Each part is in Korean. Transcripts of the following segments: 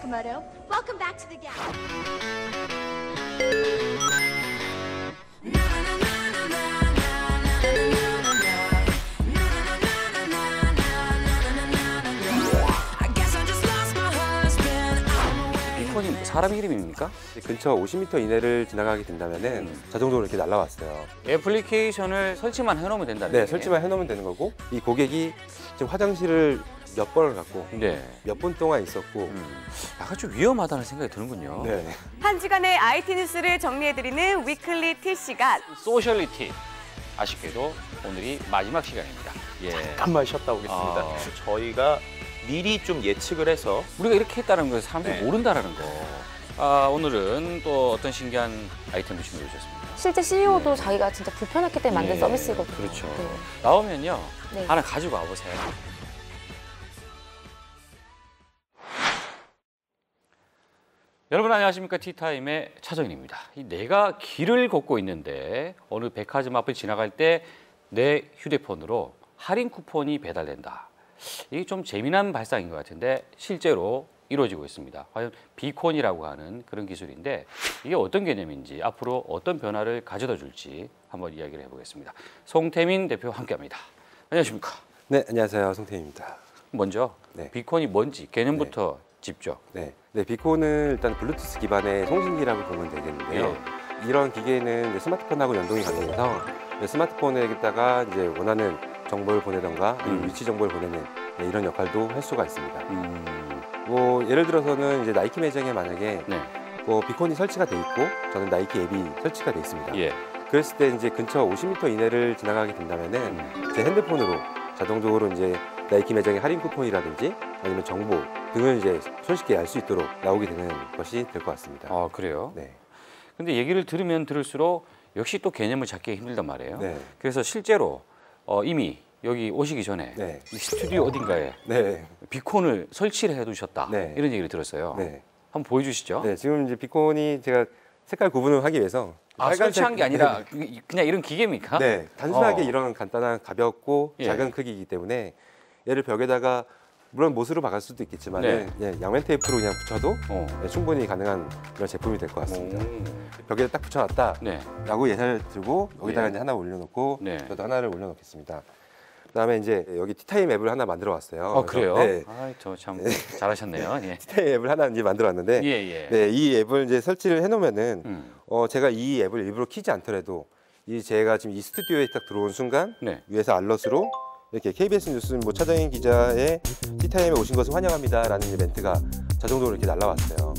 Nakamoto. Welcome back to the Gap. 비콘이 사람 이름입니까? 근처 50m 이내를 지나가게 된다면은 자동적으로 이렇게 날아왔어요. 애플리케이션을 설치만 해놓으면 된다는 네, 얘기예요? 설치만 해놓으면 되는 거고, 이 고객이 지금 화장실을 몇 번을 갔고 네. 몇 분 동안 있었고 약간 좀 위험하다는 생각이 드는군요. 네. 한 주간의 IT 뉴스를 정리해드리는 위클리 T 시간. 소셜리티. 아쉽게도 오늘이 마지막 시간입니다. 예. 잠깐만 쉬었다 오겠습니다. 저희가 미리 좀 예측을 해서 우리가 이렇게 했다는 걸 사람들이 네. 모른다라는 거. 오늘은 또 어떤 신기한 아이템을 준비해 주셨습니다. 실제 CEO도 자기가 진짜 불편했기 때문에 만든 예, 서비스거든요. 그렇죠. 네. 나오면요. 네. 하나 가지고 와보세요. 여러분 안녕하십니까? 티타임의 차정인입니다. 내가 길을 걷고 있는데 어느 백화점 앞을 지나갈 때 내 휴대폰으로 할인 쿠폰이 배달된다. 이게 좀 재미난 발상인 것 같은데 실제로 이루어지고 있습니다. 과연 비콘이라고 하는 그런 기술인데 이게 어떤 개념인지 앞으로 어떤 변화를 가져다 줄지 한번 이야기를 해보겠습니다. 송태민 대표와 함께합니다. 안녕하십니까? 네, 안녕하세요. 송태입니다. 먼저 네. 비콘이 뭔지 개념부터 짚죠. 네, 비콘은 일단 블루투스 기반의 송신기라고 보면 되겠는데요. 이런 기계는 이제 스마트폰하고 연동이 가능해서 스마트폰에다가 이제 원하는 정보를 보내던가 아니면 위치 정보를 보내는 이런 역할도 할 수가 있습니다. 뭐 예를 들어서는 이제 나이키 매장에 만약에 네. 뭐 비콘이 설치가 돼 있고 저는 나이키 앱이 설치가 돼 있습니다. 예. 그랬을 때 이제 근처 50m 이내를 지나가게 된다면은 제 핸드폰으로 자동적으로 이제 나이키 매장의 할인 쿠폰이라든지 아니면 정보 등을 이제 손쉽게 알 수 있도록 나오게 되는 것이 될 것 같습니다. 아, 그래요? 네. 근데 얘기를 들으면 들을수록 역시 또 개념을 잡기 힘들단 말이에요. 네. 그래서 실제로 이미 여기 오시기 전에 네. 이 스튜디오 어딘가에 네. 비콘을 설치를 해두셨다. 네. 이런 얘기를 들었어요. 네. 한번 보여주시죠. 네. 지금 이제 비콘이 제가 색깔 구분을 하기 위해서 설치한 게 아니라 그냥 이런 기계입니까? 네. 단순하게 이런 간단한 가볍고 작은 크기이기 때문에 얘를 벽에다가 물론 못으로 박을 수도 있겠지만 양면 테이프로 그냥 붙여도 충분히 가능한 그런 제품이 될 것 같습니다. 벽에 딱 붙여놨다라고 예산을 들고 여기다가 이제 하나 올려놓고 저도 하나를 올려놓겠습니다. 그다음에 이제 여기 티타임 앱을 하나 만들어 왔어요. 그래요? 네. 저 참 잘하셨네요. 예. 티타임 앱을 하나 이제 만들어 왔는데 네, 이 앱을 이제 설치를 해놓으면은 제가 이 앱을 일부러 키지 않더라도 제가 지금 이 스튜디오에 딱 들어온 순간 위에서 알럿으로 이렇게 KBS 뉴스 뭐 차정인 기자의 티타임에 오신 것을 환영합니다라는 멘트가 자동적으로 이렇게 날라왔어요.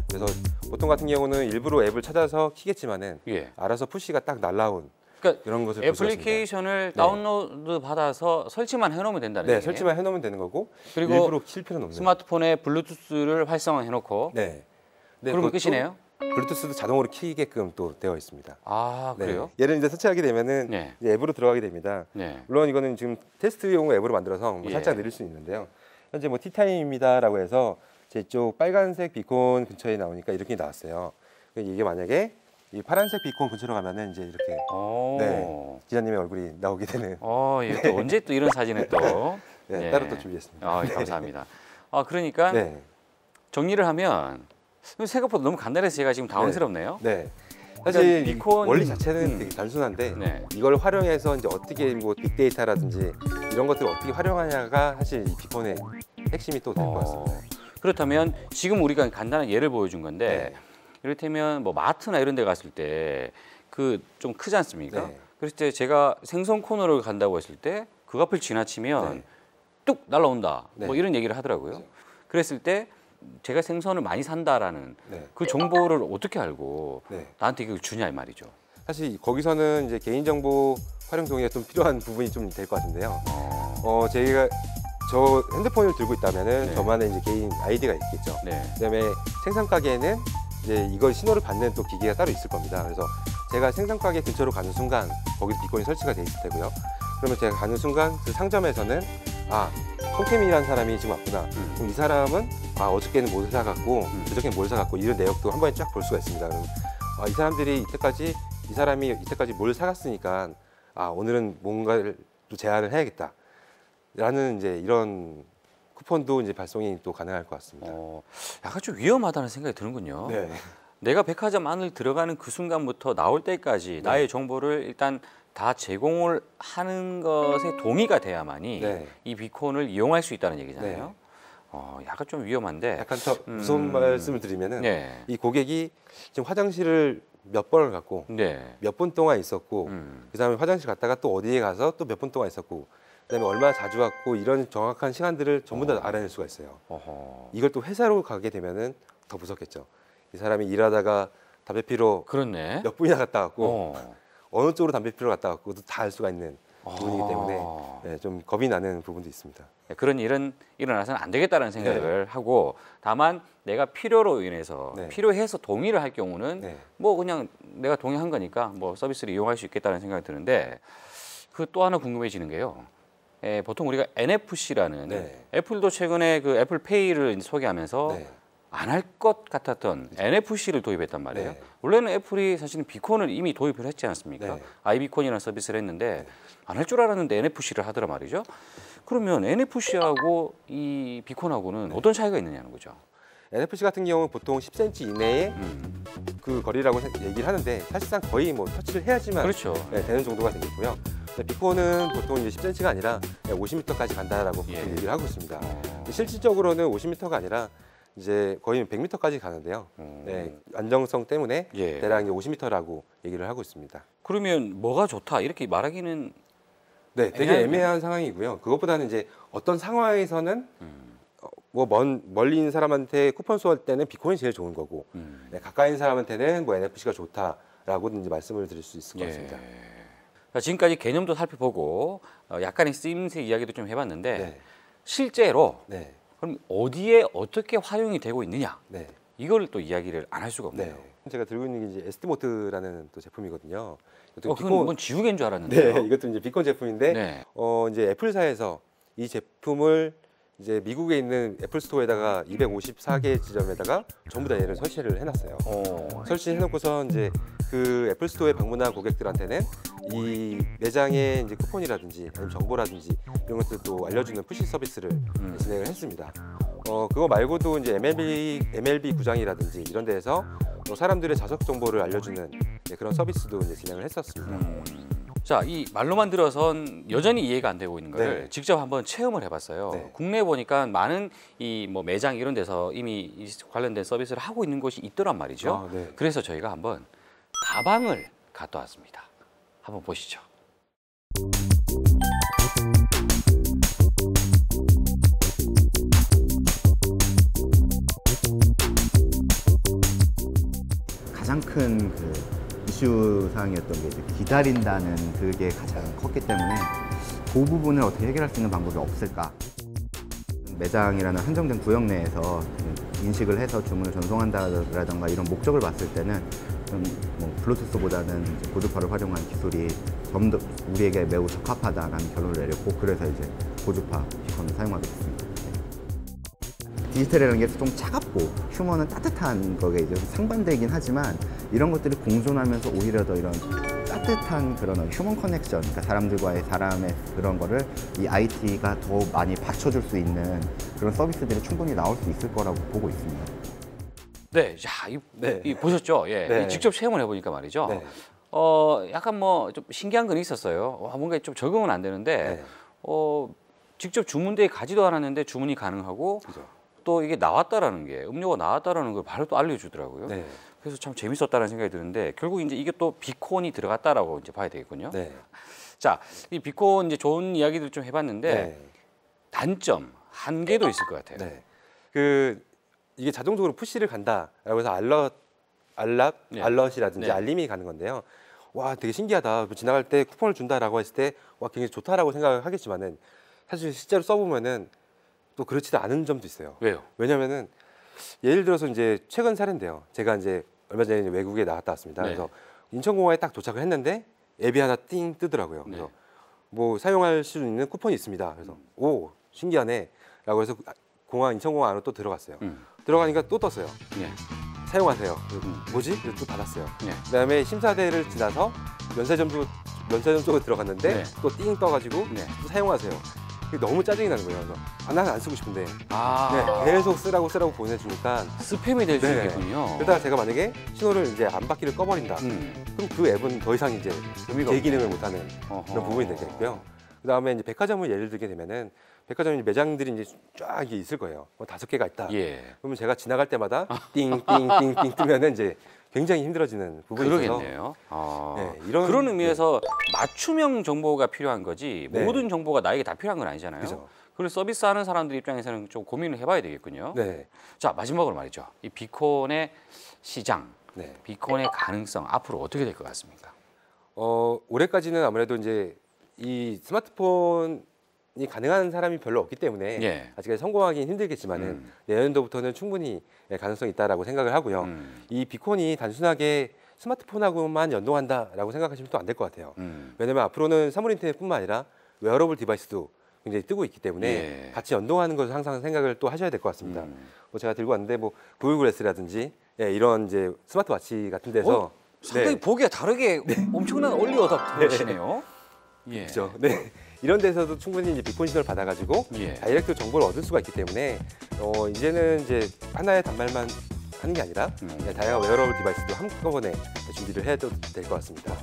그래서 보통 같은 경우는 일부러 앱을 찾아서 키겠지만은 알아서 푸시가 딱 날라온 그러니까 이런 것을 볼 수가 있습니다. 애플리케이션을 다운로드 받아서 설치만 해놓으면 된다는 얘기예요? 설치만 해놓으면 되는 거고 그리고 일부러 킬 필요는 없는 스마트폰에 블루투스를 활성화해놓고 그러면 끝이네요? 블루투스도 자동으로 키게끔 또 되어 있습니다. 아, 그래요? 얘를 이제 설치하게 되면은 이제 앱으로 들어가게 됩니다. 물론 이거는 지금 테스트용 앱으로 만들어서 뭐 살짝 느릴 수 있는데요. 현재 뭐 티타임입니다라고 해서 제 쪽 빨간색 비콘 근처에 나오니까 이렇게 나왔어요. 이게 만약에 이 파란색 비콘 근처로 가면은 이제 이렇게 기자님의 얼굴이 나오게 되는. 또 언제 또 이런 사진을 또 따로 또 준비했습니다. 감사합니다. 그러니까 정리를 하면 생각보다 너무 간단해서 제가 지금 당황스럽네요. 사실 비콘 원리 자체는 되게 단순한데 이걸 활용해서 이제 어떻게 뭐 빅데이터라든지 이런 것들을 어떻게 활용하냐가 사실 이 비콘의 핵심이 또 될 것 같습니다. 그렇다면 지금 우리가 간단한 예를 보여준 건데 이를테면 뭐 마트나 이런 데 갔을 때 그 좀 크지 않습니까? 그랬을 때 제가 생선 코너를 간다고 했을 때 그 앞을 지나치면 뚝 날라온다 뭐 이런 얘기를 하더라고요. 그랬을 때 제가 생선을 많이 산다라는 그 정보를 어떻게 알고 나한테 이걸 주냐 이 말이죠. 사실 거기서는 이제 개인정보 활용 동의가 좀 필요한 부분이 좀 될 것 같은데요. 제가 저 핸드폰을 들고 있다면은 저만의 이제 개인 아이디가 있겠죠. 그다음에 생산 가게에는 이제 이걸 신호를 받는 또 기계가 따로 있을 겁니다. 그래서 제가 생산 가게 근처로 가는 순간 거기서 비콘이 설치가 돼 있을 테고요. 그러면 제가 가는 순간 그 상점에서는 송태민이라는 사람이 지금 왔구나. 그럼 이 사람은 어저께는 뭘 사갔고 그저께는 뭘 사갔고 이런 내역도 한 번에 쫙 볼 수가 있습니다. 그럼 이 사람들이 이 사람이 이때까지 뭘 사갔으니까 오늘은 뭔가를 또 제안을 해야겠다. 라는 이제 이런 쿠폰도 이제 발송이 또 가능할 것 같습니다. 약간 좀 위험하다는 생각이 드는군요. 네. 내가 백화점 안을 들어가는 그 순간부터 나올 때까지 나의 정보를 일단 다 제공을 하는 것에 동의가 돼야만이 이 비콘을 이용할 수 있다는 얘기잖아요. 약간 좀 위험한데. 약간 더 무서운 말씀을 드리면은 이 고객이 지금 화장실을 몇 번을 갔고 몇 분 동안 있었고 그다음에 화장실 갔다가 또 어디에 가서 또 몇 분 동안 있었고 그다음에 얼마나 자주 왔고 이런 정확한 시간들을 전부 다 알아낼 수가 있어요. 이걸 또 회사로 가게 되면은 더 무섭겠죠. 이 사람이 일하다가 담배 피러 그렇네. 몇 분이나 갔다 왔고 어느 쪽으로 담배 피러 갔다 왔고도 다 알 수가 있는 부분이기 때문에 좀 겁이 나는 부분도 있습니다. 그런 일은 일어나서는 안 되겠다는 생각을 하고 다만 내가 필요로 인해서 필요해서 동의를 할 경우는 뭐 그냥 내가 동의한 거니까 뭐 서비스를 이용할 수 있겠다는 생각이 드는데 그 또 하나 궁금해지는 게요. 보통 우리가 NFC라는 애플도 최근에 그 애플페이를 소개하면서 안 할 것 같았던 NFC를 도입했단 말이에요. 원래는 애플이 사실은 비콘을 이미 도입을 했지 않습니까? 아이비콘이라는 서비스를 했는데 안 할 줄 알았는데 NFC를 하더라 말이죠. 그러면 NFC하고 이 비콘하고는 어떤 차이가 있느냐는 거죠. NFC 같은 경우는 보통 10cm 이내에 그 거리라고 얘기를 하는데 사실상 거의 뭐 터치를 해야지만 되는 정도가 되겠고요. 비콘은 보통 이제 10cm가 아니라 50m까지 간다라고 보통 얘기를 하고 있습니다. 실질적으로는 50m가 아니라 이제 거의 100m까지 가는데요. 안정성 때문에 대략 이제 50m라고 얘기를 하고 있습니다. 그러면 뭐가 좋다 이렇게 말하기는 되게 애매한 상황이고요. 그것보다는 이제 어떤 상황에서는 뭐 멀리 있는 사람한테 쿠폰 쏠 때는 비콘이 제일 좋은 거고 가까이 있는 사람한테는 뭐 NFC가 좋다라고 이제 말씀을 드릴 수 있을 것 같습니다. 지금까지 개념도 살펴보고 약간의 쓰임새 이야기도 좀 해봤는데 실제로 그럼 어디에 어떻게 활용이 되고 있느냐 이걸 또 이야기를 안 할 수가 없네요. 제가 들고 있는 게 이제 에스티모트라는 또 제품이거든요. 그건 뭔 지우개인 줄 알았는데요. 이것도 이제 비콘 제품인데 이제 애플사에서 이 제품을 이제 미국에 있는 애플 스토어에다가 254개 지점에다가 전부 다 얘를 설치를 해놨어요. 설치해놓고서 이제 그 애플 스토어에 방문한 고객들한테는 이 매장의 이제 쿠폰이라든지 아니면 정보라든지 이런 것들도 알려주는 푸시 서비스를 진행을 했습니다. 그거 말고도 이제 MLB 구장이라든지 이런 데에서 사람들의 좌석 정보를 알려주는 그런 서비스도 이제 진행을 했었습니다. 자, 이 말로만 들어선 여전히 이해가 안 되고 있는 거를 직접 한번 체험을 해봤어요. 국내에 보니까 많은 이 뭐 매장 이런 데서 이미 이 관련된 서비스를 하고 있는 곳이 있더란 말이죠. 그래서 저희가 한번 가방을 갖다 왔습니다. 한번 보시죠. 가장 큰 이슈 사항이었던 게 이제 기다린다는 그게 가장 컸기 때문에 그 부분을 어떻게 해결할 수 있는 방법이 없을까? 매장이라는 한정된 구역 내에서 인식을 해서 주문을 전송한다라든가 이런 목적을 봤을 때는 뭐 블루투스보다는 이제 고주파를 활용한 기술이 좀 더 우리에게 매우 적합하다라는 결론을 내렸고 그래서 이제 고주파 비콘을 사용하게 됐습니다. 디지털이라는 게 좀 차갑고 휴머는 따뜻한 거에 이제 상반되긴 하지만 이런 것들이 공존하면서 오히려 더 이런 따뜻한 그런 휴먼 커넥션, 그러니까 사람들과의 사람의 그런 거를 이 IT가 더 많이 받쳐줄 수 있는 그런 서비스들이 충분히 나올 수 있을 거라고 보고 있습니다. 이 보셨죠? 이 직접 체험을 해보니까 말이죠. 약간 뭐 좀 신기한 건 있었어요. 뭔가 좀 적응은 안 되는데 직접 주문대에 가지도 않았는데 주문이 가능하고 또 이게 나왔다라는 게 음료가 나왔다라는 걸 바로 또 알려주더라고요. 그래서 참 재밌었다는 생각이 드는데 결국 이제 이게 또 비콘이 들어갔다라고 이제 봐야 되겠군요. 자, 이 비콘 이제 좋은 이야기들 좀 해봤는데 단점 한계도 있을 것 같아요. 이게 자동적으로 푸시를 간다라고 해서 알럿이라든지 알림이 가는 건데요. 와, 되게 신기하다. 지나갈 때 쿠폰을 준다라고 했을 때 와, 굉장히 좋다라고 생각을 하겠지만은 사실 실제로 써보면은 또 그렇지도 않은 점도 있어요. 왜요? 왜냐면은 예를 들어서 이제 최근 사례인데요. 제가 이제 얼마 전에 이제 외국에 나갔다 왔습니다. 그래서 인천공항에 딱 도착을 했는데 앱이 하나 띵 뜨더라고요. 그래서 뭐 사용할 수 있는 쿠폰이 있습니다. 그래서 오, 신기하네라고 해서 인천공항 안으로 또 들어갔어요. 들어가니까 또 떴어요. 사용하세요. 뭐지? 그래서 또 받았어요. 그다음에 심사대를 지나서 면세점 쪽으로 들어갔는데 또 띵 떠가지고 또 사용하세요. 그게 너무 짜증이 나는 거예요. 나는 안 쓰고 싶은데 네, 계속 쓰라고 보내주니까 스팸이 될 수 네. 있겠군요. 그러다가 제가 만약에 신호를 이제 안 받기를 꺼버린다. 그럼 그 앱은 더 이상 이제 제 기능을 못하는 그런 부분이 되겠고요. 그다음에 이제 백화점을 예를 들게 되면은 백화점 매장들이 이제 쫙 이게 있을 거예요. 5개가 있다. 예. 그러면 제가 지나갈 때마다 띵띵띵띵 뜨면은 이제 굉장히 힘들어지는 부분이 그러겠네요. 네, 그런 의미에서 맞춤형 정보가 필요한 거지 네. 모든 정보가 나에게 다 필요한 건 아니잖아요. 그죠. 그걸 서비스하는 사람들 입장에서는 좀 고민을 해봐야 되겠군요. 네. 자, 마지막으로 말이죠. 이 비콘의 시장, 네. 비콘의 가능성 앞으로 어떻게 될 것 같습니까? 올해까지는 아무래도 이제 이 스마트폰이 가능한 사람이 별로 없기 때문에 예. 아직까지 성공하기는 힘들겠지만은 내년도부터는 충분히 가능성이 있다라고 생각을 하고요. 이 비콘이 단순하게 스마트폰하고만 연동한다라고 생각하시면 또 안 될 것 같아요. 왜냐면 앞으로는 사물 인터넷뿐만 아니라 웨어러블 디바이스도 굉장히 뜨고 있기 때문에 예. 같이 연동하는 것을 항상 생각을 또 하셔야 될 것 같습니다. 뭐 제가 들고 왔는데 뭐 구글 글래스라든지 이런 이제 스마트워치 같은 데서 상당히 보기가 다르게 엄청난 얼리 어답터시네요. 예. 그렇죠. 네. 이런 데서도 충분히 이제 비콘 신호를 받아가지고 예. 다이렉트 정보를 얻을 수가 있기 때문에 이제는 이제 하나의 단말만 하는 게 아니라 다양한 웨어러블 디바이스도 한꺼번에 준비를 해도 될 것 같습니다.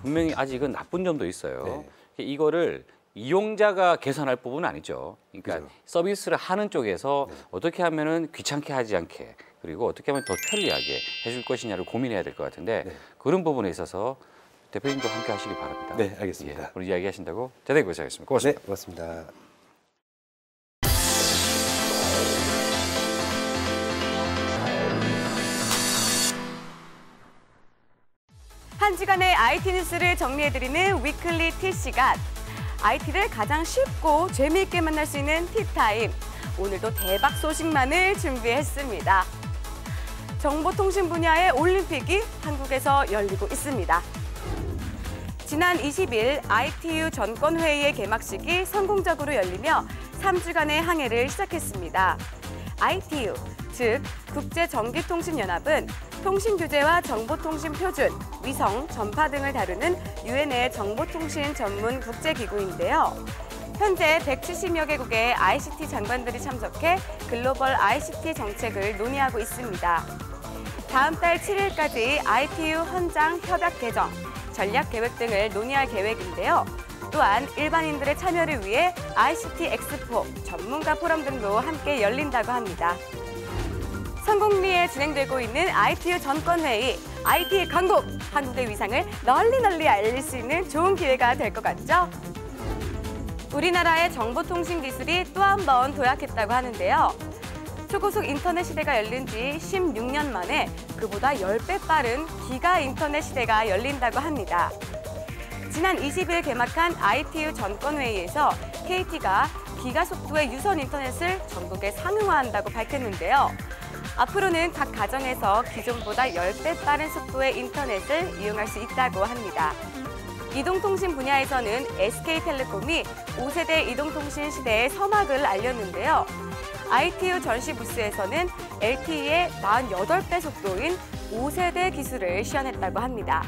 분명히 아직은 나쁜 점도 있어요. 이거를 이용자가 개선할 부분은 아니죠. 그러니까 그죠. 서비스를 하는 쪽에서 어떻게 하면은 귀찮게 하지 않게 그리고 어떻게 하면 더 편리하게 해줄 것이냐를 고민해야 될 것 같은데 그런 부분에 있어서 대표님도 함께 하시기 바랍니다. 네, 알겠습니다. 예, 오늘 이야기하신다고 대단히 고생하셨습니다. 고맙습니다. 네, 고맙습니다. 한 주간의 IT 뉴스를 정리해드리는 위클리 티시간. IT를 가장 쉽고 재미있게 만날 수 있는 티타임. 오늘도 대박 소식만을 준비했습니다. 정보통신 분야의 올림픽이 한국에서 열리고 있습니다. 지난 20일 ITU 전권회의의 개막식이 성공적으로 열리며 3주간의 항해를 시작했습니다. ITU, 즉 국제전기통신연합은 통신규제와 정보통신 표준, 위성, 전파 등을 다루는 유엔의 정보통신 전문 국제기구인데요. 현재 170여 개국의 ICT 장관들이 참석해 글로벌 ICT 정책을 논의하고 있습니다. 다음 달 7일까지 ITU 헌장 협약 개정, 전략 계획 등을 논의할 계획인데요. 또한 일반인들의 참여를 위해 ICT 엑스포, 전문가 포럼 등도 함께 열린다고 합니다. 성공리에 진행되고 있는 ITU 전권회의, IT 강국, 한국의 위상을 널리 알릴 수 있는 좋은 기회가 될 것 같죠? 우리나라의 정보통신 기술이 또 한 번 도약했다고 하는데요. 초고속 인터넷 시대가 열린 지 16년 만에 그보다 10배 빠른 기가 인터넷 시대가 열린다고 합니다. 지난 20일 개막한 ITU 전권회의에서 KT가 기가 속도의 유선 인터넷을 전국에 상용화한다고 밝혔는데요. 앞으로는 각 가정에서 기존보다 10배 빠른 속도의 인터넷을 이용할 수 있다고 합니다. 이동통신 분야에서는 SK텔레콤이 5세대 이동통신 시대의 서막을 알렸는데요. ITU 전시 부스에서는 LTE의 48배 속도인 5세대 기술을 시연했다고 합니다.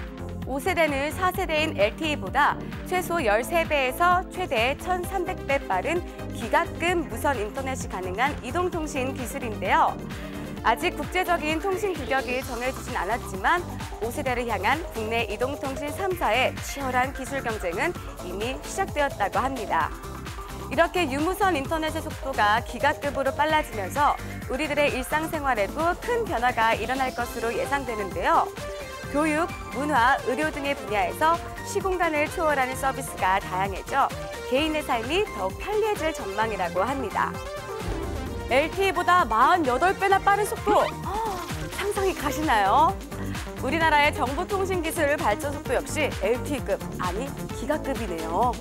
5세대는 4세대인 LTE보다 최소 13배에서 최대 1300배 빠른 기가급 무선 인터넷이 가능한 이동통신 기술인데요. 아직 국제적인 통신 규격이 정해지진 않았지만 5세대를 향한 국내 이동통신 3사의 치열한 기술 경쟁은 이미 시작되었다고 합니다. 이렇게 유무선 인터넷의 속도가 기가급으로 빨라지면서 우리들의 일상생활에도 큰 변화가 일어날 것으로 예상되는데요. 교육, 문화, 의료 등의 분야에서 시공간을 초월하는 서비스가 다양해져 개인의 삶이 더욱 편리해질 전망이라고 합니다. LTE보다 48배나 빠른 속도, 상상이 가시나요? 우리나라의 정보통신기술 발전 속도 역시 LTE급, 아니 기가급이네요.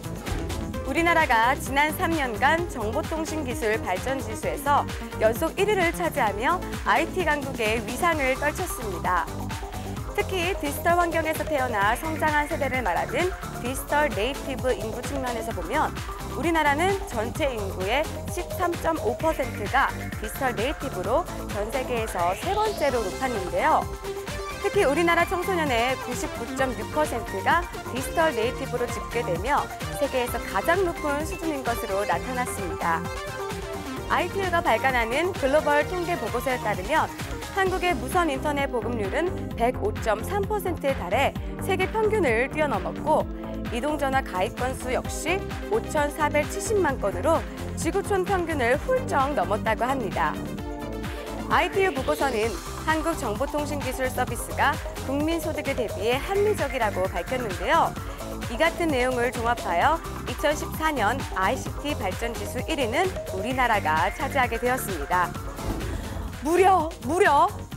우리나라가 지난 3년간 정보통신기술 발전 지수에서 연속 1위를 차지하며 IT 강국의 위상을 떨쳤습니다. 특히 디지털 환경에서 태어나 성장한 세대를 말하는 디지털 네이티브 인구 측면에서 보면 우리나라는 전체 인구의 13.5%가 디지털 네이티브로 전 세계에서 세 번째로 높았는데요. 특히 우리나라 청소년의 99.6%가 디지털 네이티브로 집계되며 세계에서 가장 높은 수준인 것으로 나타났습니다. ITU가 발간하는 글로벌 통계 보고서에 따르면 한국의 무선 인터넷 보급률은 105.3%에 달해 세계 평균을 뛰어넘었고 이동전화 가입 건수 역시 5,470만 건으로 지구촌 평균을 훌쩍 넘었다고 합니다. ITU 보고서는 한국정보통신기술 서비스가 국민소득에 대비해 합리적이라고 밝혔는데요. 이 같은 내용을 종합하여 2014년 ICT 발전지수 1위는 우리나라가 차지하게 되었습니다. 무려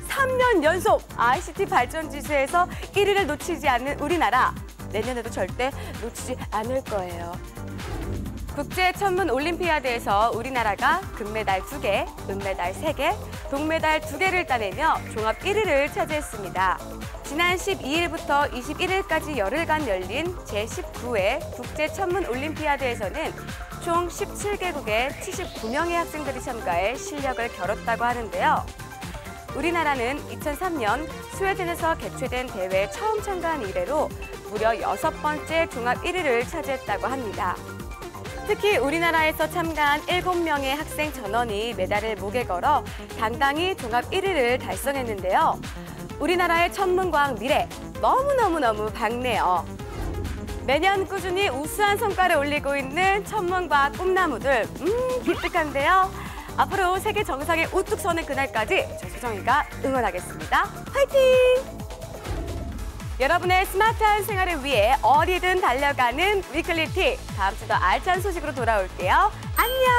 3년 연속 ICT 발전지수에서 1위를 놓치지 않는 우리나라. 내년에도 절대 놓치지 않을 거예요. 국제천문올림피아드에서 우리나라가 금메달 2개, 은메달 3개, 동메달 2개를 따내며 종합 1위를 차지했습니다. 지난 12일부터 21일까지 열흘간 열린 제19회 국제천문올림피아드에서는 총 17개국의 79명의 학생들이 참가해 실력을 겨뤘다고 하는데요. 우리나라는 2003년 스웨덴에서 개최된 대회에 처음 참가한 이래로 무려 6번째 종합 1위를 차지했다고 합니다. 특히 우리나라에서 참가한 7명의 학생 전원이 메달을 목에 걸어 당당히 종합 1위를 달성했는데요. 우리나라의 천문과학 미래 너무너무 밝네요. 매년 꾸준히 우수한 성과를 올리고 있는 천문과학 꿈나무들 기특한데요. 앞으로 세계 정상에 우뚝 서는 그날까지 저 수정이가 응원하겠습니다. 화이팅! 여러분의 스마트한 생활을 위해 어디든 달려가는 위클리티. 다음 주 더 알찬 소식으로 돌아올게요. 안녕!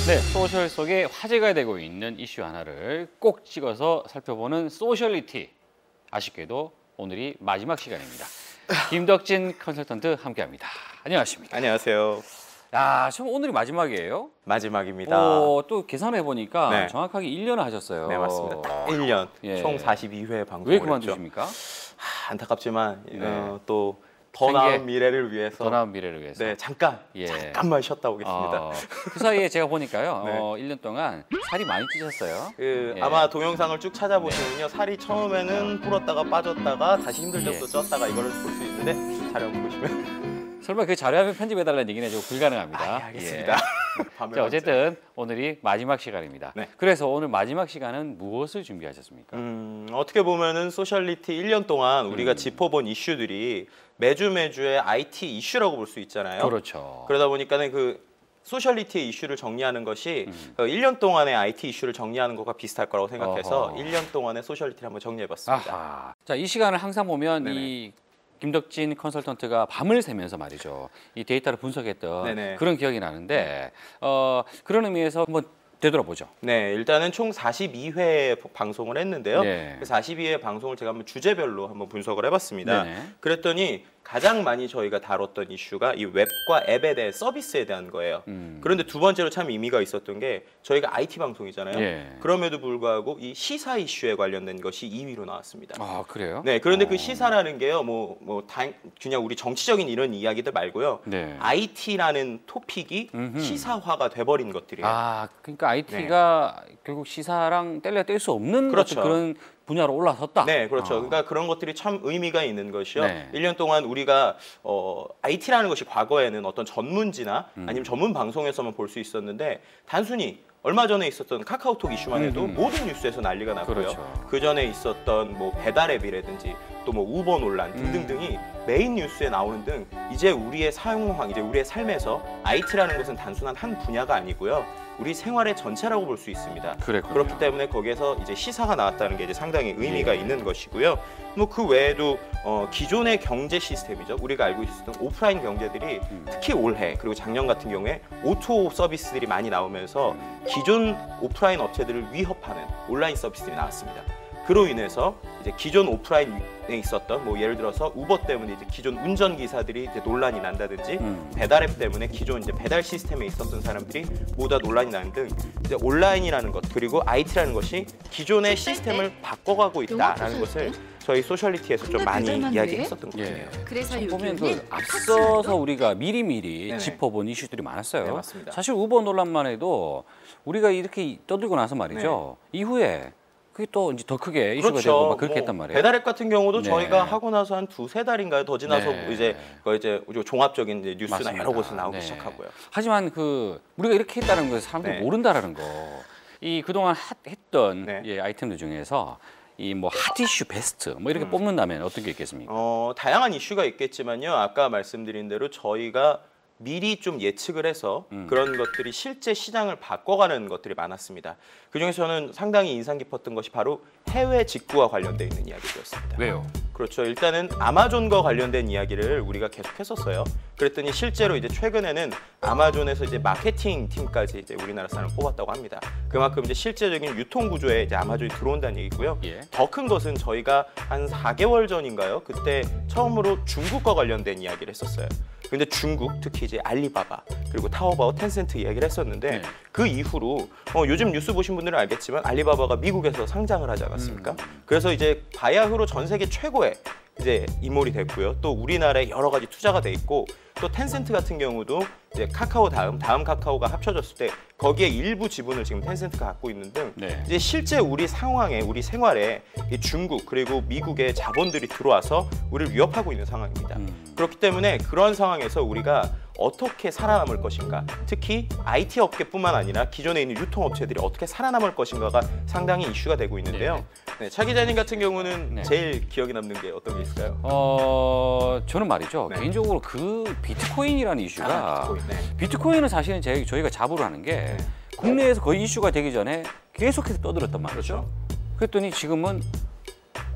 네, 소셜 속에 화제가 되고 있는 이슈 하나를 꼭 찍어서 살펴보는 소셜리티. 아쉽게도 오늘이 마지막 시간입니다. 김덕진 컨설턴트 함께합니다. 안녕하십니까? 안녕하세요. 야, 지금 오늘이 마지막이에요? 마지막입니다. 또 계산해 보니까 네. 정확하게 1년을 하셨어요. 네, 맞습니다. 딱 1년, 예. 총 42회 방송을 왜 했죠. 그만두십니까? 안타깝지만 네. 또 더 생계, 나은 미래를 위해서 더 나은 미래를 위해서. 네, 예. 잠깐만 쉬었다 오겠습니다. 그 사이에 제가 보니까요. 네. 1년 동안 살이 많이 찌셨어요. 예. 아마 동영상을 쭉 찾아보시면요. 살이 처음에는 불었다가 빠졌다가 다시 힘들 때부터 예. 쪘다가 이거를 볼 수 있는데 촬영 보시면 설마 그 자료화면 편집해달라는 얘기는 좀 불가능합니다. 알겠습니다. 예. 자, 어쨌든 오늘이 마지막 시간입니다. 네. 그래서 오늘 마지막 시간은 무엇을 준비하셨습니까? 어떻게 보면은 소셜리티 1년 동안 우리가 짚어본 이슈들이 매주의 IT 이슈라고 볼 수 있잖아요. 그렇죠. 그러다 보니까는 그 소셜리티의 이슈를 정리하는 것이 1년 동안의 IT 이슈를 정리하는 것과 비슷할 거라고 생각해서 1년 동안의 소셜리티를 한번 정리해봤습니다. 아하. 자, 이 시간을 항상 보면 네네. 이 김덕진 컨설턴트가 밤을 새면서 말이죠. 이 데이터를 분석했던 네네. 그런 기억이 나는데 그런 의미에서 한번 되돌아보죠. 네, 일단은 총 42회 방송을 했는데요. 네. 그 42회 방송을 제가 한번 주제별로 한번 분석을 해봤습니다. 네네. 그랬더니 가장 많이 저희가 다뤘던 이슈가 이 웹과 앱에 대한 서비스에 대한 거예요. 그런데 두 번째로 참 의미가 있었던 게 저희가 IT 방송이잖아요. 예. 그럼에도 불구하고 이 시사 이슈에 관련된 것이 2위로 나왔습니다. 아, 그래요? 네, 그런데 그 시사라는 게요, 그냥 우리 정치적인 이런 이야기들 말고요. 네. IT라는 토픽이 시사화가 돼버린 것들이에요. 아, 그러니까 IT가 결국 시사랑 뗄 수 없는 그렇죠. 그런 분야로 올라섰다. 네, 그렇죠. 그러니까 그런 것들이 참 의미가 있는 것이요. 네. 1년 동안 우리가 IT라는 것이 과거에는 어떤 전문지나 아니면 전문 방송에서만 볼 수 있었는데 단순히 얼마 전에 있었던 카카오톡 이슈만 해도 모든 뉴스에서 난리가 났고요. 그렇죠. 그 전에 있었던 뭐 배달앱이라든지 또 뭐 우버 논란 등등등이 메인 뉴스에 나오는 등 이제 우리의 사용황, 이제 우리의 삶에서 IT라는 것은 단순한 한 분야가 아니고요. 우리 생활의 전체라고 볼 수 있습니다. 그랬군요. 그렇기 때문에 거기에서 이제 시사가 나왔다는 게 이제 상당히 의미가 예. 있는 것이고요. 뭐 그 외에도 기존의 경제 시스템이죠. 우리가 알고 있었던 오프라인 경제들이 특히 올해 그리고 작년 같은 경우에 O2O 서비스들이 많이 나오면서 기존 오프라인 업체들을 위협하는 온라인 서비스들이 나왔습니다. 그로 인해서 이제 기존 오프라인에 있었던 뭐 예를 들어서 우버 때문에 이제 기존 운전 기사들이 이제 논란이 난다든지 배달앱 때문에 기존 이제 배달 시스템에 있었던 사람들이 모두 다 논란이 나는 등 이제 온라인이라는 것 그리고 IT라는 것이 기존의 시스템을 바꿔가고 있다라는 것을 저희 소셜리티에서 좀 많이 이야기했었던 것 같아요. 그래서 보면 요즘은 그 앞서서 우리가 미리미리 네네. 짚어본 이슈들이 많았어요. 네, 맞습니다. 사실 우버 논란만 해도 우리가 이렇게 떠들고 나서 말이죠. 이후에 그게 또 이제 더 크게 이슈가 되고 막 그렇게 했단 말이에요. 배달앱 같은 경우도 네. 저희가 하고 나서 한 2-3달인가요? 더 지나서 네. 이제 종합적인 이제 뉴스나 맞습니다. 여러 곳에서 나오기 네. 시작하고요. 하지만 그 우리가 이렇게 했다는 것을 사람들이 네. 모른다라는 거. 이 그동안 했던 네. 예, 아이템들 중에서 이 뭐 핫 이슈 베스트 뭐 이렇게 뽑는다면 어떤 게 있겠습니까? 다양한 이슈가 있겠지만요. 아까 말씀드린 대로 저희가 미리 좀 예측을 해서 그런 것들이 실제 시장을 바꿔가는 것들이 많았습니다. 그중에서 저는 상당히 인상 깊었던 것이 바로 해외 직구와 관련돼 있는 이야기들이었습니다. 왜요? 그렇죠. 일단은 아마존과 관련된 이야기를 우리가 계속 했었어요. 그랬더니 실제로 이제 최근에는 아마존에서 이제 마케팅 팀까지 이제 우리나라 사람을 뽑았다고 합니다. 그만큼 이제 실제적인 유통 구조에 이제 아마존이 들어온다는 얘기고요. 예. 더 큰 것은 저희가 한 4개월 전인가요? 그때 처음으로 중국과 관련된 이야기를 했었어요. 근데 중국, 특히 이제 알리바바 그리고 타오바오, 텐센트 이야기를 했었는데 네. 그 이후로 요즘 뉴스 보신 분들은 알겠지만 알리바바가 미국에서 상장을 하지 않았습니까? 그래서 이제 바야흐로 전 세계 최고의 이제 인물이 됐고요. 또 우리나라에 여러 가지 투자가 돼 있고 또 텐센트 같은 경우도 이제 카카오 다음 카카오가 합쳐졌을 때 거기에 일부 지분을 지금 텐센트가 갖고 있는 등 네. 이제 실제 우리 상황에 우리 생활에 이 중국 그리고 미국의 자본들이 들어와서 우리를 위협하고 있는 상황입니다. 그렇기 때문에 그런 상황에서 우리가 어떻게 살아남을 것인가, 특히 IT 업계뿐만 아니라 기존에 있는 유통업체들이 어떻게 살아남을 것인가가 상당히 이슈가 되고 있는데요. 네, 차 기자님 같은 경우는 네. 제일 기억에 남는 게 어떤 게 있을까요? 저는 말이죠. 네. 개인적으로 그 비트코인이라는 이슈가 비트코인, 네. 비트코인은 사실은 저희가 자부를 하는 게 국내에서 거의 이슈가 되기 전에 계속해서 떠들었단 말이죠. 그랬더니 지금은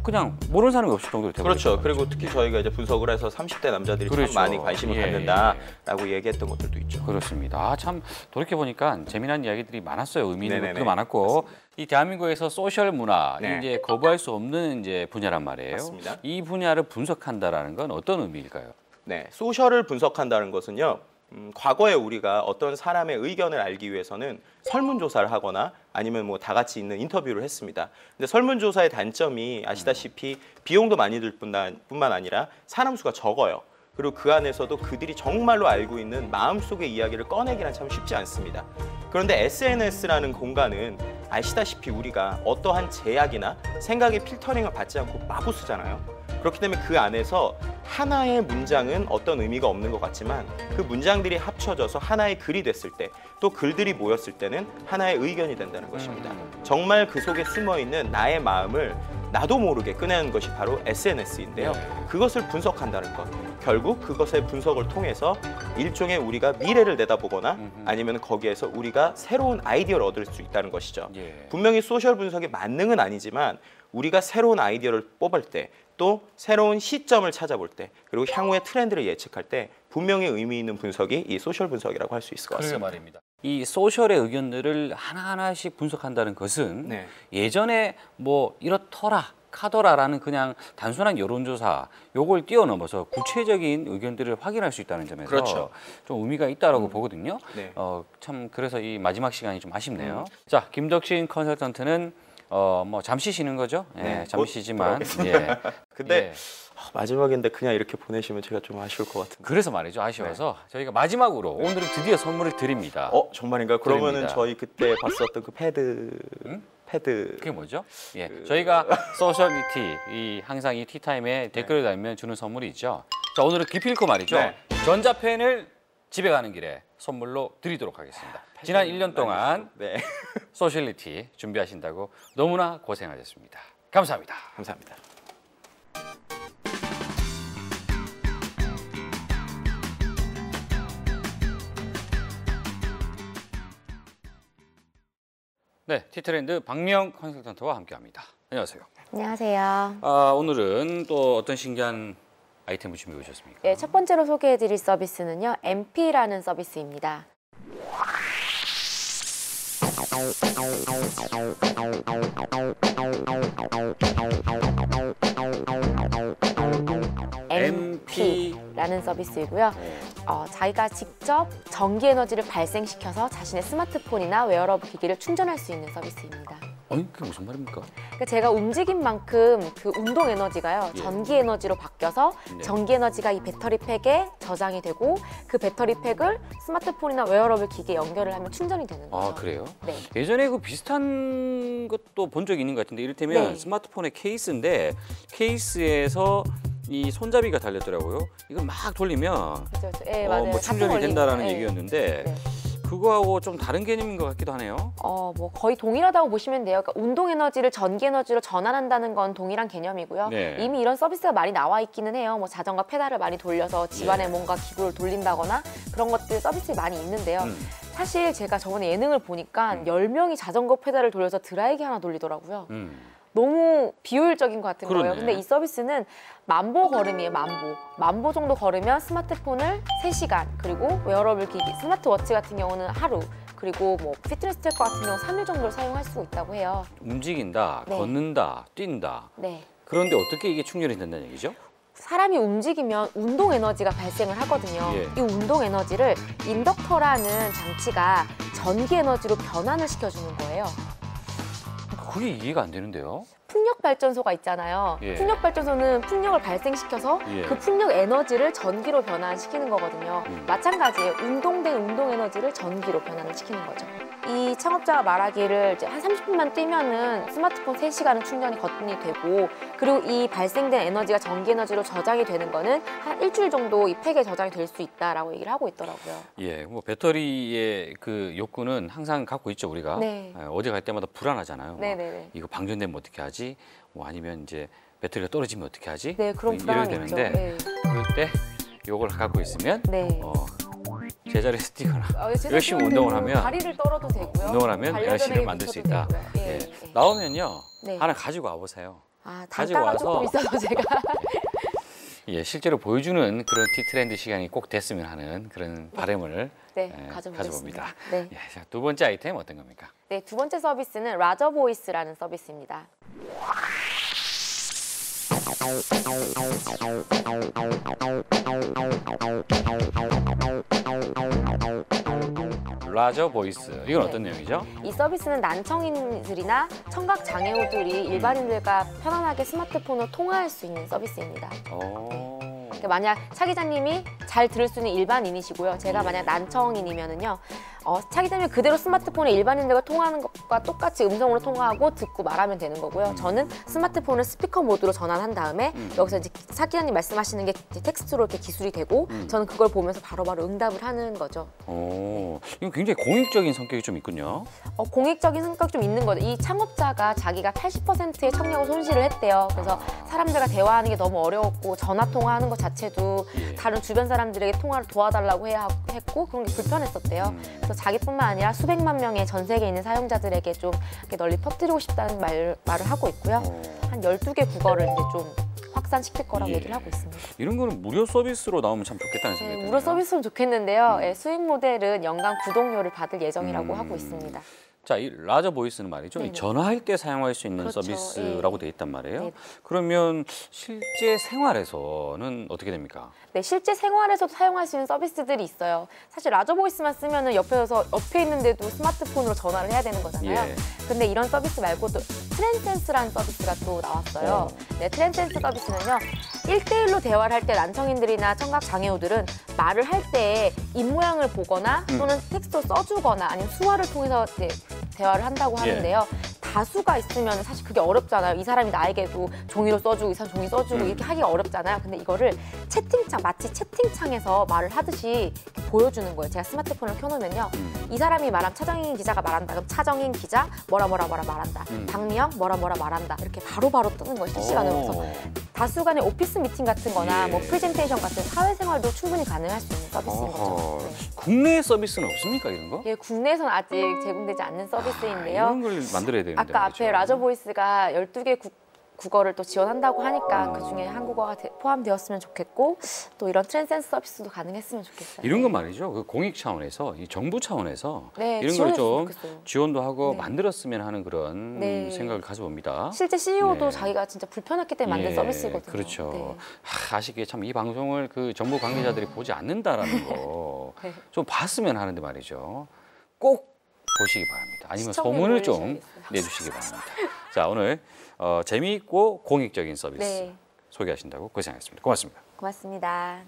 그냥 모르는 사람이 없을 정도로 되고 그렇죠. 그리고 특히 저희가 이제 분석을 해서 30대 남자들이 그렇죠. 참 많이 관심을 예, 갖는다라고 얘기했던 것들도 있죠. 그렇습니다. 참 돌이켜 보니까 재미난 이야기들이 많았어요. 의미 있는 네네네. 것도 많았고 맞습니다. 이 대한민국에서 소셜 문화 네. 이제 거부할 수 없는 이제 분야란 말이에요. 맞습니다. 이 분야를 분석한다라는 건 어떤 의미일까요? 네, 소셜을 분석한다는 것은요. 과거에 우리가 어떤 사람의 의견을 알기 위해서는 설문조사를 하거나 아니면 뭐 다 같이 있는 인터뷰를 했습니다. 근데 설문조사의 단점이 아시다시피 비용도 많이 들 뿐만 아니라 사람 수가 적어요. 그리고 그 안에서도 그들이 정말로 알고 있는 마음속의 이야기를 꺼내기란 참 쉽지 않습니다. 그런데 SNS라는 공간은 아시다시피 우리가 어떠한 제약이나 생각의 필터링을 받지 않고 마구 쓰잖아요. 그렇기 때문에 그 안에서 하나의 문장은 어떤 의미가 없는 것 같지만 그 문장들이 합쳐져서 하나의 글이 됐을 때 또 글들이 모였을 때는 하나의 의견이 된다는 것입니다. 정말 그 속에 숨어있는 나의 마음을 나도 모르게 꺼내는 것이 바로 SNS인데요. 그것을 분석한다는 것. 결국 그것의 분석을 통해서 일종의 우리가 미래를 내다보거나 아니면 거기에서 우리가 새로운 아이디어를 얻을 수 있다는 것이죠. 분명히 소셜 분석의 만능은 아니지만 우리가 새로운 아이디어를 뽑을 때 또 새로운 시점을 찾아볼 때 그리고 향후의 트렌드를 예측할 때 분명히 의미 있는 분석이 이 소셜 분석이라고 할 수 있을 것 같습니다. 그러게 말입니다. 이 소셜의 의견들을 하나하나씩 분석한다는 것은 네. 예전에 뭐 이렇더라 카더라라는 그냥 단순한 여론조사 요걸 뛰어넘어서 구체적인 의견들을 확인할 수 있다는 점에서 그렇죠. 좀 의미가 있다라고 보거든요. 네. 참 그래서 이 마지막 시간이 좀 아쉽네요. 자, 김덕신 컨설턴트는 뭐 잠시 쉬는 거죠? 네, 예, 잠시 곧 쉬지만 예. 근데 예. 마지막인데 그냥 이렇게 보내시면 제가 좀 아쉬울 것 같은데. 그래서 말이죠. 아쉬워서 저희가 마지막으로 오늘은 드디어 선물을 드립니다. 정말인가요? 그러면은 드립니다. 저희 그때 봤었던 그 패드 그게 뭐죠? 예, 저희가 소셜리티 이 항상 이 티타임에 댓글을 달면 주는 선물이 있죠. 자, 오늘은 기필코 말이죠. 네. 전자펜을 집에 가는 길에 선물로 드리도록 하겠습니다. 지난 1년 동안 네. 소셜리티 준비하신다고 너무나 고생하셨습니다. 감사합니다. 감사합니다. 네, 티트렌드 박미영 컨설턴트와 함께합니다. 안녕하세요. 안녕하세요. 오늘은 또 어떤 신기한 아이템을 준비해 오셨습니까? 네, 첫 번째로 소개해드릴 서비스는요, MP라는 서비스입니다. MP라는 서비스이고요. 자기가 직접 전기 에너지를 발생시켜서 자신의 스마트폰이나 웨어러블 기기를 충전할 수 있는 서비스입니다. 아니, 그게 무슨 말입니까? 그러니까 제가 움직인 만큼 그 운동 에너지가요, 전기 에너지로 바뀌어서 전기 에너지가 이 배터리 팩에 저장이 되고 그 배터리 팩을 스마트폰이나 웨어러블 기기에 연결을 하면 충전이 되는 거죠. 아, 그래요? 네. 예전에 그 비슷한 것도 본 적이 있는 것 같은데 이를테면 스마트폰의 케이스인데 케이스에서 이 손잡이가 달렸더라고요. 이걸 막 돌리면 그렇죠. 네, 맞아요. 뭐 충전이 된다라는 네. 얘기였는데 네. 그거하고 좀 다른 개념인 것 같기도 하네요. 뭐 거의 동일하다고 보시면 돼요. 그러니까 운동 에너지를 전기 에너지로 전환한다는 건 동일한 개념이고요. 네. 이미 이런 서비스가 많이 나와 있기는 해요. 뭐 자전거 페달을 많이 돌려서 집안에 뭔가 기구를 돌린다거나 그런 것들 서비스가 많이 있는데요. 사실 제가 저번에 예능을 보니까 10명이 자전거 페달을 돌려서 드라이기 하나 돌리더라고요. 너무 비효율적인 것 같은 거예요. 근데 이 서비스는 만보 걸음이에요, 만보. 만보 정도 걸으면 스마트폰을 3시간, 그리고 웨어러블 기기, 스마트워치 같은 경우는 하루, 그리고 뭐 피트니스 트래커 같은 경우 3일 정도를 사용할 수 있다고 해요. 움직인다, 걷는다, 뛴다. 네. 그런데 어떻게 이게 충전이 된다는 얘기죠? 사람이 움직이면 운동 에너지가 발생을 하거든요. 이 운동 에너지를 인덕터라는 장치가 전기 에너지로 변환을 시켜주는 거예요. 그게 이해가 안 되는데요. 풍력 발전소가 있잖아요. 풍력 발전소는 풍력을 발생시켜서 그 풍력 에너지를 전기로 변환시키는 거거든요. 마찬가지예요. 운동된 운동 에너지를 전기로 변환을 시키는 거죠. 이 창업자가 말하기를 이제 한 30분만 뛰면은 스마트폰 3시간은 충전이 거뜬히 되고, 그리고 이 발생된 에너지가 전기 에너지로 저장이 되는 거는 한 일주일 정도 이 팩에 저장이 될 수 있다라고 얘기를 하고 있더라고요. 예, 뭐 배터리의 그 욕구는 항상 갖고 있죠, 우리가. 네. 어디 갈 때마다 불안하잖아요. 네네네. 이거 방전되면 어떻게 하지? 뭐 아니면 이제 배터리가 떨어지면 어떻게 하지? 네, 그런 뭐 불안이 이래야 있죠. 되는데 네. 그럴 때 요걸 갖고 있으면 네. 제자리에서 뛰거나 열심히 운동을 하면 다리를 떨어도 되고요. 운동을 하면 에너지를 만들 수 있다. 예. 나오면요, 네. 하나 가지고 와보세요. 단가가 가지고 조금 있어서 제가. 예, 실제로 보여주는 그런 티트렌드 시간이 꼭 됐으면 하는 그런 바람을 가져봅니다. 네. 예, 자, 두 번째 아이템 어떤 겁니까? 네, 두 번째 서비스는 라저보이스라는 서비스입니다. 라저보이스, 이건 어떤 내용이죠? 이 서비스는 난청인들이나 청각 장애우들이 일반인들과 편안하게 스마트폰으로 통화할 수 있는 서비스입니다. 그러니까 만약 차 기자님이 잘 들을 수 있는 일반인이시고요. 제가 만약 난청인이면은요, 차 기자님이 그대로 스마트폰에 일반인들과 통화하는 것과 똑같이 음성으로 통화하고 듣고 말하면 되는 거고요. 저는 스마트폰을 스피커 모드로 전환한 다음에 여기서 이제 차 기자님 말씀하시는 게 이제 텍스트로 이렇게 기술이 되고 저는 그걸 보면서 바로바로 응답을 하는 거죠. 이거 굉장히 공익적인 성격이 좀 있군요. 공익적인 성격이 좀 있는 거죠. 이 창업자가 자기가 80%의 청력을 손실을 했대요. 그래서 사람들과 대화하는 게 너무 어려웠고 전화 통화하는 것 자체도 다른 주변 사람들에게 통화를 도와달라고 해야 했고 그런 게 불편했었대요. 그래서 자기뿐만 아니라 수백만 명의 전 세계에 있는 사용자들에게 좀 이렇게 널리 퍼뜨리고 싶다는 말을 하고 있고요. 한 12개 국어를 이제 좀 확산시킬 거라고 얘기를 하고 있습니다. 이런 거는 무료 서비스로 나오면 참 좋겠다는 생각이 드네요. 무료 서비스는 좋겠는데요. 수익 모델은 연간 구독료를 받을 예정이라고 하고 있습니다. 자, 이 라저 보이스는 말이죠. 네네. 전화할 때 사용할 수 있는 그렇죠. 서비스라고 돼 있단 말이에요. 네네. 그러면 실제 생활에서는 어떻게 됩니까? 네, 실제 생활에서도 사용할 수 있는 서비스들이 있어요. 사실 라저 보이스만 쓰면은 옆에 있는데도 스마트폰으로 전화를 해야 되는 거잖아요. 근데 이런 서비스 말고도 트랜센스라는 서비스가 또 나왔어요. 네, 트랜센스 서비스는요, 1대1로 대화를 할 때 난청인들이나 청각 장애우들은 말을 할 때 입모양을 보거나 또는 텍스트로 써주거나 아니면 수화를 통해서 이제 대화를 한다고 하는데요. 다수가 있으면 사실 그게 어렵잖아요. 이 사람이 나에게도 종이로 써주고 이 사람 종이 써주고 이렇게 하기가 어렵잖아요. 근데 이거를 채팅창, 마치 채팅창에서 말을 하듯이 보여주는 거예요. 제가 스마트폰을 켜놓으면요. 이 사람이 말하면 차정인 기자가 말한다. 그럼 차정인 기자 뭐라 말한다. 박미영 뭐라 말한다. 이렇게 바로바로 뜨는 거예요. 실시간으로. 그래서 다수 간의 오피스 미팅 같은 거나 뭐 프레젠테이션 같은 사회생활도 충분히 가능할 수 있는 서비스인 거죠. 네. 국내 서비스는 없습니까, 이런 거? 예, 국내에서는 아직 제공되지 않는 서비스인데요. 이런 걸 만들어야 되는데. 아까 앞에 라저 보이스가 12개 국어를 또 지원한다고 하니까 그중에 한국어가 포함되었으면 좋겠고 또 이런 트랜스젠더 서비스도 가능했으면 좋겠어요. 이런 건 말이죠. 그 공익 차원에서, 이 정부 차원에서 네, 이런 걸 좀 좋겠어요. 지원도 하고 네. 만들었으면 하는 그런 네. 생각을 가져봅니다. 실제 CEO도 네. 자기가 진짜 불편했기 때문에 만든 예, 서비스거든요. 그렇죠. 네. 아쉽게 참 이 방송을 그 정부 관계자들이 보지 않는다라는 거 좀 네. 봤으면 하는데 말이죠. 꼭 보시기 바랍니다. 아니면 시청률 소문을 좀 올리셔야겠어요. 내주시기 바랍니다. 자, 오늘 재미있고 공익적인 서비스 네. 소개하신다고 고생하셨습니다. 고맙습니다. 고맙습니다.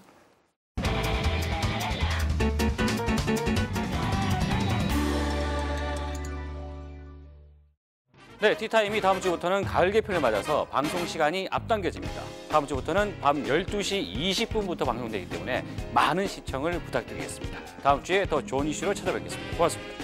네, 티타임이 다음 주부터는 가을 개편을 맞아서 방송 시간이 앞당겨집니다. 다음 주부터는 밤 12시 20분부터 방송되기 때문에 많은 시청을 부탁드리겠습니다. 다음 주에 더 좋은 이슈로 찾아뵙겠습니다. 고맙습니다.